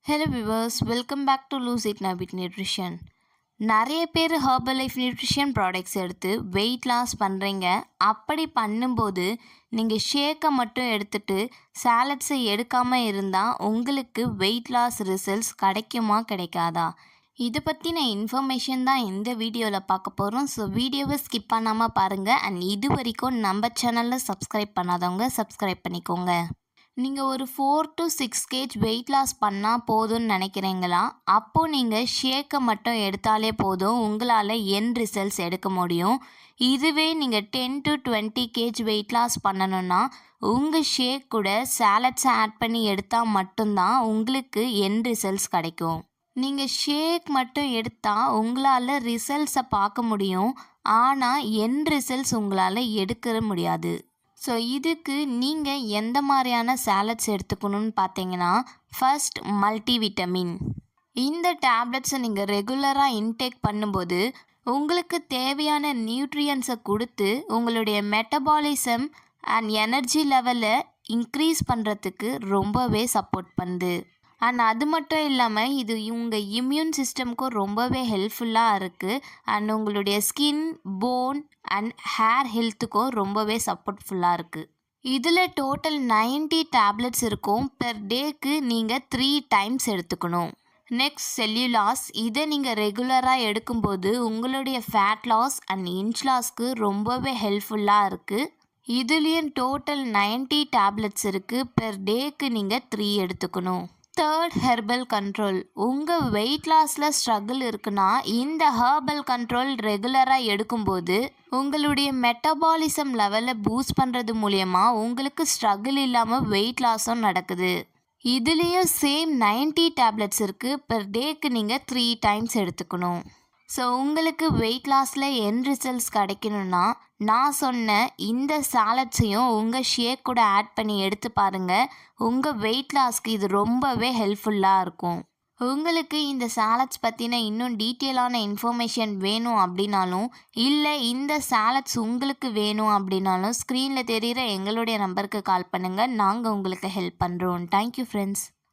Hello viewers, welcome back to lose it நபிட் nutrition. நிறைய பேர் ஹெர்பல் லைஃப் நியூட்ரிஷன் ப்ராடக்ட்ஸ் எடுத்து வெயிட் லாஸ் பண்ணுறீங்க. அப்படி பண்ணும்போது நீங்கள் ஷேக்கை மட்டும் எடுத்துகிட்டு சாலட்ஸை எடுக்காமல் இருந்தால் உங்களுக்கு வெயிட் லாஸ் ரிசல்ட்ஸ் கிடைக்குமா கிடைக்காதா? இதை பற்றின இன்ஃபர்மேஷன் தான் இந்த வீடியோவில் பார்க்க போகிறோம். ஸோ வீடியோவை ஸ்கிப் பண்ணாமல் பாருங்கள். அண்ட் இது வரைக்கும் நம்ம சேனலில் சப்ஸ்கிரைப் பண்ணாதவங்க சப்ஸ்கிரைப் பண்ணிக்கோங்க. நீங்கள் ஒரு 4 to 6 kg வெயிட் லாஸ் பண்ணால் போதும்னு நினைக்கிறீங்களா? அப்போது நீங்கள் ஷேக்கை மட்டும் எடுத்தாலே போதும், உங்களால் எண்ட் ரிசல்ட்ஸ் எடுக்க முடியும். இதுவே நீங்கள் 10 to 20 kg வெயிட் லாஸ் பண்ணணுன்னா உங்கள் ஷேக் கூட சாலட்ஸை ஆட் பண்ணி எடுத்தால் மட்டும்தான் உங்களுக்கு எண்ட் ரிசல்ட்ஸ் கிடைக்கும். நீங்கள் ஷேக் மட்டும் எடுத்தால் உங்களால் ரிசல்ட்ஸை பார்க்க முடியும், ஆனால் எண்ட் ரிசல்ட்ஸ் உங்களால் எடுக்க முடியாது. ஸோ இதுக்கு நீங்கள் எந்த மாதிரியான சாலட்ஸ் எடுத்துக்கணும்னு பார்த்தீங்கன்னா, ஃபர்ஸ்ட் மல்டிவிட்டமின். இந்த டேப்லெட்ஸை நீங்கள் ரெகுலராக இன்டேக் பண்ணும்போது உங்களுக்கு தேவையான நியூட்ரியன்ஸை கொடுத்து உங்களுடைய மெட்டபாலிசம் அண்ட் எனர்ஜி லெவலை இன்க்ரீஸ் பண்ணுறதுக்கு ரொம்பவே சப்போர்ட் பண்ணுது. அண்ட் அது மட்டும் இல்லாமல் இது உங்கள் இம்யூன் சிஸ்டம்க்கும் ரொம்பவே ஹெல்ப்ஃபுல்லாக இருக்குது. அண்ட் உங்களுடைய ஸ்கின், போன் அண்ட் ஹேர் ஹெல்த்துக்கும் ரொம்பவே சப்போர்ட்ஃபுல்லாக இருக்குது. இதில் டோட்டல் 90 டேப்லெட்ஸ் இருக்கும். பெர் டேக்கு நீங்கள் 3 டைம்ஸ் எடுத்துக்கணும். Next cellulase. இதை நீங்கள் ரெகுலராக எடுக்கும்போது உங்களுடைய ஃபேட் லாஸ் அண்ட் இன்ச் லாஸ்க்கு ரொம்பவே ஹெல்ப்ஃபுல்லாக இருக்குது. இதுலேயும் டோட்டல் 90 டேப்லெட்ஸ் இருக்குது. பெர் டேக்கு நீங்கள் 3 எடுத்துக்கணும். Third, herbal control. உங்கள் வெயிட் லாஸில் ஸ்ட்ரகிள் இருக்குன்னா இந்த ஹெர்பல் கண்ட்ரோல் ரெகுலராக எடுக்கும்போது உங்களுடைய மெட்டபாலிசம் லெவலை பூஸ்ட் பண்ணுறது மூலயமா உங்களுக்கு ஸ்ட்ரகிள் இல்லாமல் வெயிட் லாஸும் நடக்குது. இதுலேயும் சேம் 90 டேப்லெட்ஸ் இருக்குது. பெர் டேக்கு நீங்கள் 3 டைம்ஸ் எடுத்துக்கணும். ஸோ உங்களுக்கு வெயிட் லாஸில் எண்ட் ரிசல்ட்ஸ் கிடைக்கணுன்னா நான் சொன்ன இந்த சாலட்ஸையும் உங்கள் ஷேக் கூட ஆட் பண்ணி எடுத்து பாருங்கள். உங்கள் வெயிட் லாஸ்க்கு இது ரொம்பவே ஹெல்ப்ஃபுல்லாக இருக்கும். உங்களுக்கு இந்த சாலட்ஸ் பற்றின இன்னும் டீட்டெயிலான இன்ஃபர்மேஷன் வேணும் அப்படின்னாலும், இல்லை இந்த சாலட்ஸ் உங்களுக்கு வேணும் அப்படின்னாலும் ஸ்க்ரீனில் தெரிகிற எங்களுடைய நம்பருக்கு கால் பண்ணுங்கள். நாங்கள் உங்களுக்கு ஹெல்ப் பண்ணுறோம். Thank you friends.